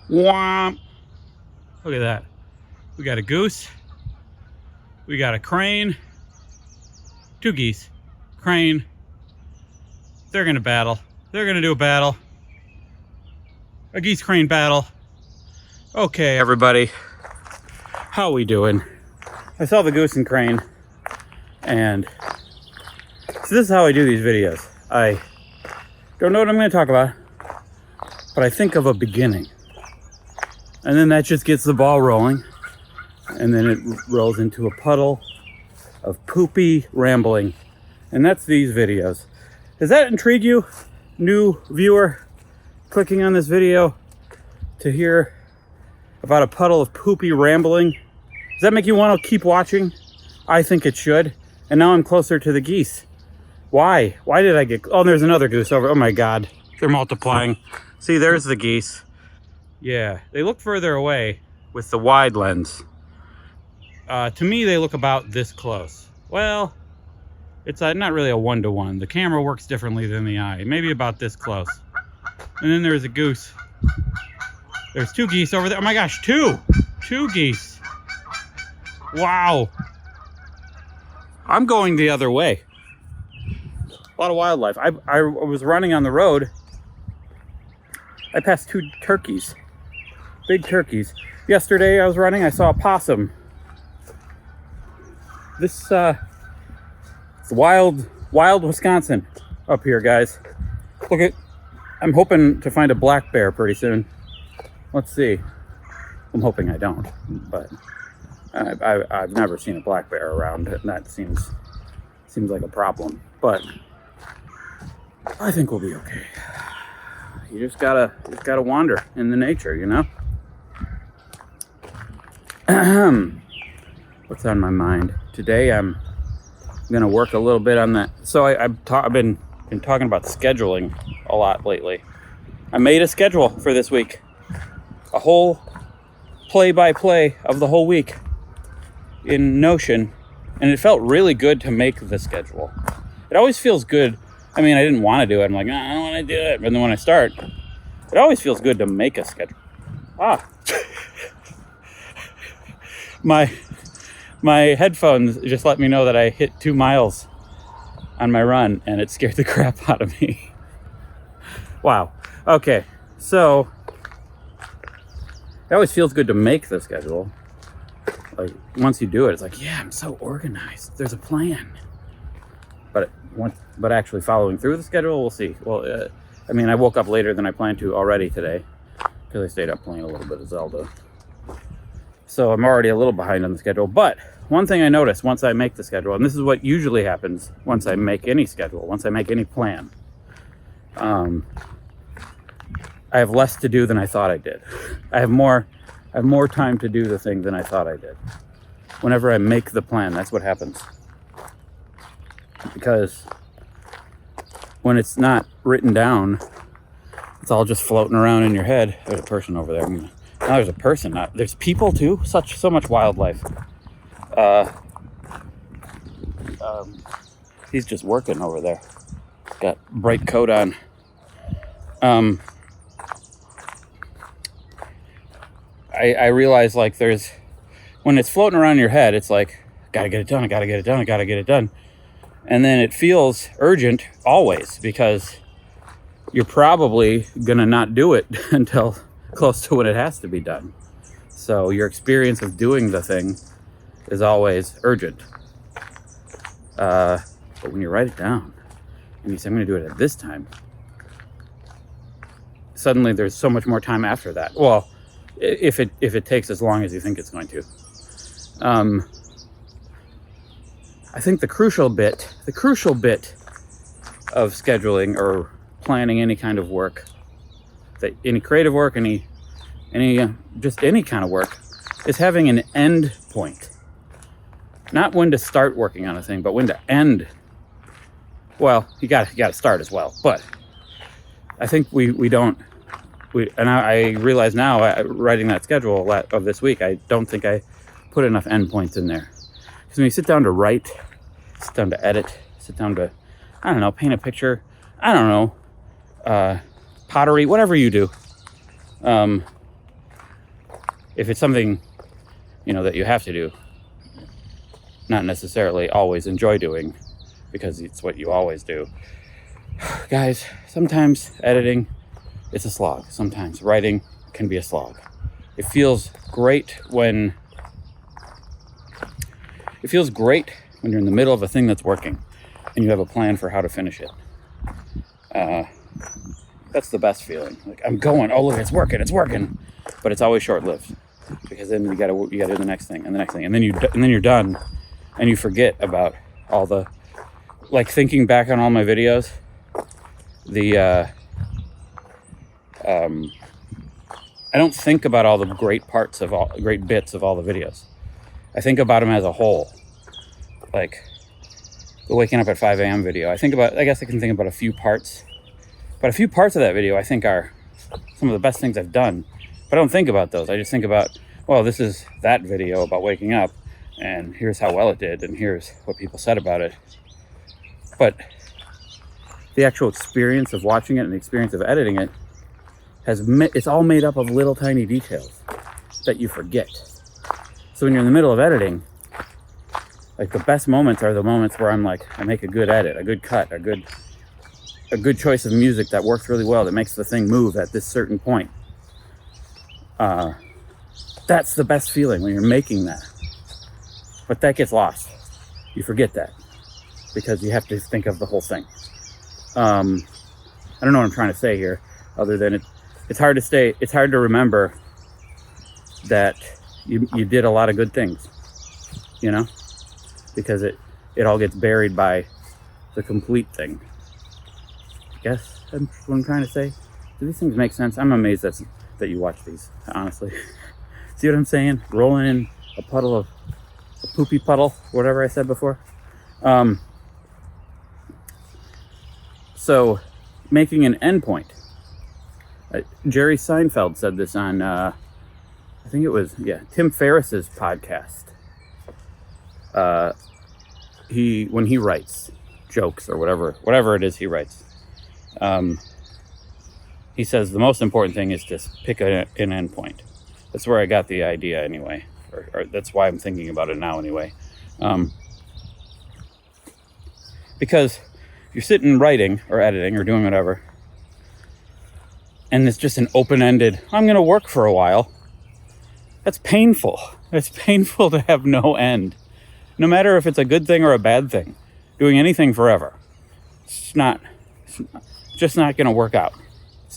Womp. Look at that. We got a goose. We got a crane. 2 geese. Crane. They're gonna battle. They're gonna do a battle. A geese crane battle. Okay, everybody. How we doing? I saw the goose and crane, and so this is how I do these videos. I don't know what I'm going to talk about, but I think of a beginning, and then that just gets the ball rolling, and then it rolls into a puddle of poopy rambling, and that's these videos. Does that intrigue you, new viewer, clicking on this video to hear about a puddle of poopy rambling? Does that make you want to keep watching? I think it should. And now I'm closer to the geese. Why? Why did I get... Oh, there's another goose over... Oh my God. They're multiplying. See, there's the geese. Yeah, they look further away with the wide lens. To me, they look about this close. Well, it's not really a one-to-one. The camera works differently than the eye. Maybe about this close. And then there's a goose. There's 2 geese over there. Oh my gosh, 2 geese. Wow. I'm going the other way. A lot of wildlife. I was running on the road. I passed 2 turkeys. Big turkeys. Yesterday I was running, I saw a possum. This it's wild Wisconsin up here, guys. Look at, I'm hoping to find a black bear pretty soon. Let's see. I'm hoping I don't, but I've never seen a black bear around, and that seems like a problem. But I think we'll be okay. You just gotta wander in the nature, you know. What's on my mind today? I'm gonna work a little bit on that. So I've been talking about scheduling a lot lately. I made a schedule for this week, a whole play-by-play of the whole week in Notion, and it felt really good to make the schedule. It always feels good. I mean, I didn't want to do it. I'm like, I don't want to do it. But then when I start, it always feels good to make a schedule. My headphones just let me know that I hit 2 miles on my run, and it scared the crap out of me. Wow. Okay, so it always feels good to make the schedule. Like, once you do it, it's like, yeah, I'm so organized. There's a plan. But actually following through the schedule, we'll see. Well, I mean, I woke up later than I planned to already today because I stayed up playing a little bit of Zelda. So I'm already a little behind on the schedule. But one thing I noticed once I make the schedule, and this is what usually happens once I make any schedule, once I make any plan, I have less to do than I thought I did. I have more time to do the thing than I thought I did. Whenever I make the plan, that's what happens. Because when it's not written down, it's all just floating around in your head. There's a person over there. Now there's a person. There's people too. So much wildlife. He's just working over there. Got bright coat on. I realize, like, when it's floating around your head, it's like, gotta get it done, I gotta get it done, I gotta get it done. And then it feels urgent always, because you're probably gonna not do it until close to when it has to be done. So your experience of doing the thing is always urgent. But when you write it down and you say, I'm gonna do it at this time, suddenly there's so much more time after that. Well, if it takes as long as you think it's going to. I think the crucial bit of scheduling or planning any kind of work, any creative work, just any kind of work, is having an end point. Not when to start working on a thing, but when to end. Well, you got to start as well. But I think we don't. And I realize now, writing that schedule of this week, I don't think I put enough endpoints in there. Because when you sit down to write, sit down to edit, sit down to, I don't know, paint a picture, I don't know, pottery, whatever you do, if it's something, that you have to do, not necessarily always enjoy doing because it's what you always do. Guys, sometimes editing, it's a slog. Sometimes writing can be a slog. It feels great when you're in the middle of a thing that's working and you have a plan for how to finish it. That's the best feeling. Like, I'm going, oh look, it's working, but it's always short-lived because then you gotta do the next thing and the next thing, and then you're done, and you forget about all the, like, thinking back on all my videos. I don't think about all the great bits of all the videos. I think about them as a whole. Like the waking up at 5 a.m. video. I guess I can think about a few parts. But a few parts of that video I think are some of the best things I've done. But I don't think about those. I just think about, well, this is that video about waking up, and here's how well it did, and here's what people said about it. But the actual experience of watching it and the experience of editing it, it's all made up of little tiny details that you forget. So when you're in the middle of editing, like, the best moments are the moments where I'm like, I make a good edit, a good cut, a good choice of music that works really well, that makes the thing move at this certain point. That's the best feeling when you're making that. But that gets lost. You forget that because you have to think of the whole thing. I don't know what I'm trying to say here, other than it's hard to remember that you did a lot of good things, because it all gets buried by the complete thing. I guess that's what I'm trying to say. Do these things make sense? I'm amazed that you watch these, honestly. See what I'm saying? Rolling in a poopy puddle, whatever I said before. So making an endpoint. Jerry Seinfeld said this on, I think it was, Tim Ferriss's podcast. When he writes jokes or whatever it is he writes, he says the most important thing is to pick an endpoint. That's where I got the idea anyway, or that's why I'm thinking about it now anyway. Because you're sitting writing or editing or doing whatever, and it's just an open-ended, I'm going to work for a while. That's painful. It's painful to have no end. No matter if it's a good thing or a bad thing, doing anything forever, it's just not going to work out.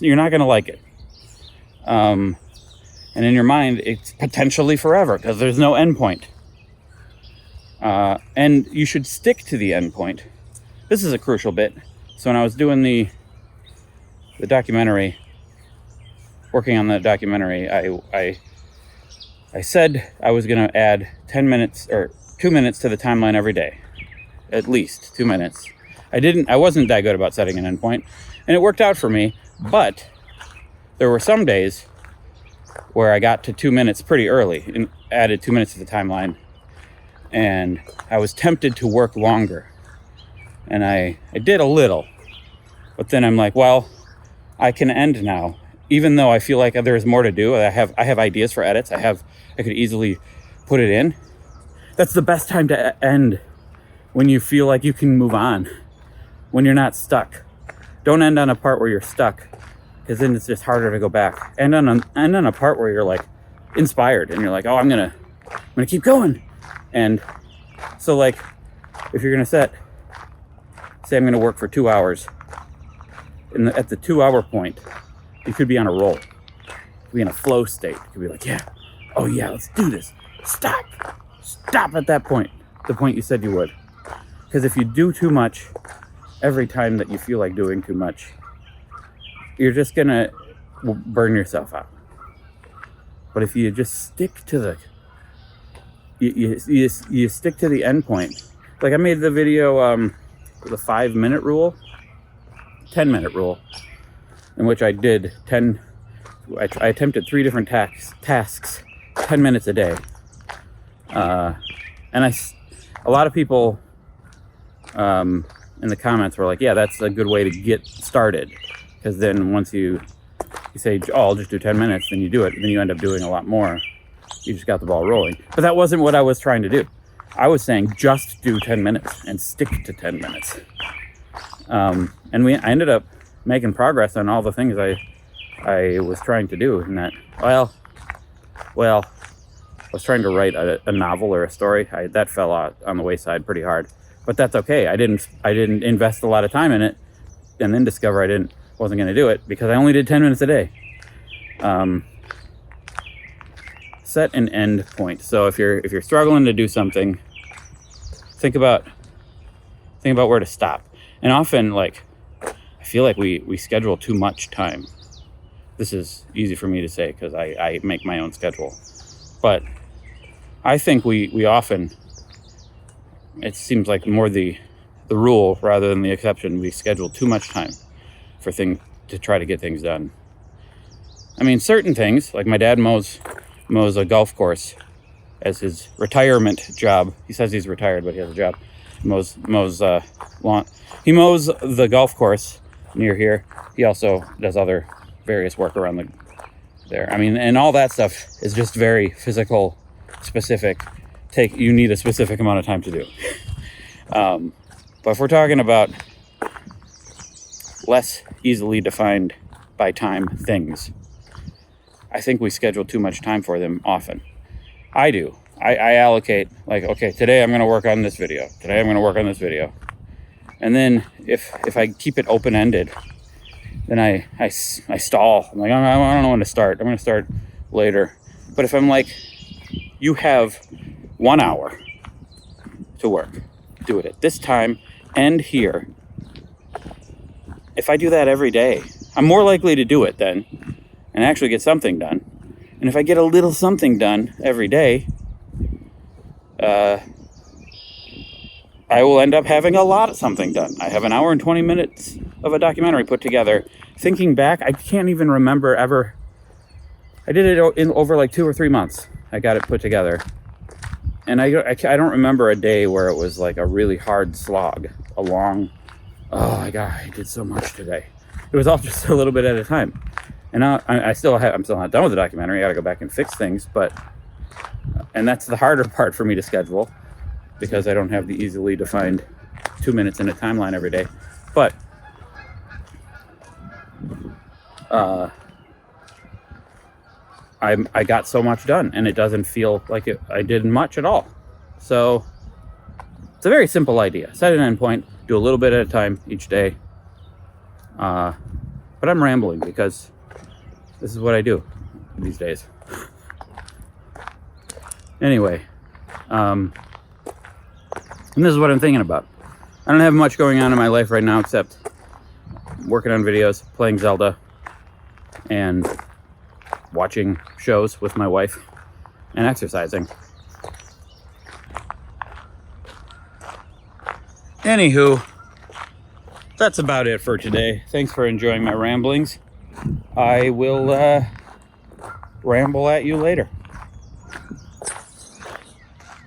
You're not going to like it. And in your mind, it's potentially forever because there's no end point. And you should stick to the end point. This is a crucial bit. So when I was doing the documentary, working on the documentary, I said I was going to add 10 minutes or 2 minutes to the timeline every day. At least 2 minutes. I wasn't that good about setting an endpoint, and it worked out for me, but there were some days where I got to 2 minutes pretty early and added 2 minutes to the timeline, and I was tempted to work longer. And I did a little, but then I'm like, well, I can end now. Even though I feel like there's more to do, I have ideas for edits. I could easily put it in. That's the best time to end, when you feel like you can move on, when you're not stuck. Don't end on a part where you're stuck, because then it's just harder to go back. End on a part where you're like inspired and you're like, oh, I'm gonna keep going. And so, like, if you're gonna say I'm gonna work for 2 hours, at the 2 hour point, you could be on a roll. You could be in a flow state. You could be like, oh yeah, let's do this. Stop at that point, the point you said you would. Because if you do too much every time that you feel like doing too much, you're just gonna burn yourself out. But if you just stick to you stick to the end point. Like, I made the video, the 5-minute rule, 10-minute rule, in which I did I attempted 3 different tasks, 10 minutes a day. And a lot of people in the comments were like, yeah, that's a good way to get started. Because then once you say, oh, I'll just do 10 minutes, then you do it. Then you end up doing a lot more. you just got the ball rolling. But that wasn't what I was trying to do. I was saying just do 10 minutes and stick to 10 minutes. And I ended up making progress on all the things I was trying to do. And that, well, I was trying to write a novel or a story. That fell out on the wayside pretty hard, but that's okay. I didn't invest a lot of time in it, and then discover I wasn't going to do it because I only did 10 minutes a day. Set an end point. So if you're struggling to do something, think about where to stop. And often, like, I feel like we schedule too much time. This is easy for me to say because I make my own schedule. But I think we often, it seems like more the rule rather than the exception, we schedule too much time for to try to get things done. I mean, certain things, like my dad mows a golf course as his retirement job. He says he's retired, but he has a job. Mows lawn. He mows the golf course near here. He also does other various work around there. I mean, and all that stuff is just very physical, specific. You need a specific amount of time to do. But if we're talking about less easily defined by time things, I think we schedule too much time for them often. I do. I allocate, like, okay, today I'm going to work on this video. Today I'm going to work on this video. And then if I keep it open-ended, then I stall. I'm like, I don't know when to start. I'm going to start later. But if I'm like, you have 1 hour to work, do it at this time and here. If I do that every day, I'm more likely to do it then and actually get something done. And if I get a little something done every day, I will end up having a lot of something done. I have an hour and 20 minutes of a documentary put together. Thinking back, I can't even remember ever. I did it in over like 2 or 3 months. I got it put together. And I don't remember a day where it was like a really hard slog, a long, oh my God, I did so much today. It was all just a little bit at a time. And now I'm still not done with the documentary. I got to go back and fix things, and that's the harder part for me to schedule because I don't have the easily defined 2 minutes in a timeline every day. But I got so much done, and it doesn't feel like I did much at all. So it's a very simple idea. Set an endpoint, do a little bit at a time each day. But I'm rambling because this is what I do these days. Anyway, and this is what I'm thinking about. I don't have much going on in my life right now except working on videos, playing Zelda, and watching shows with my wife, and exercising. Anywho, that's about it for today. Thanks for enjoying my ramblings. I will ramble at you later.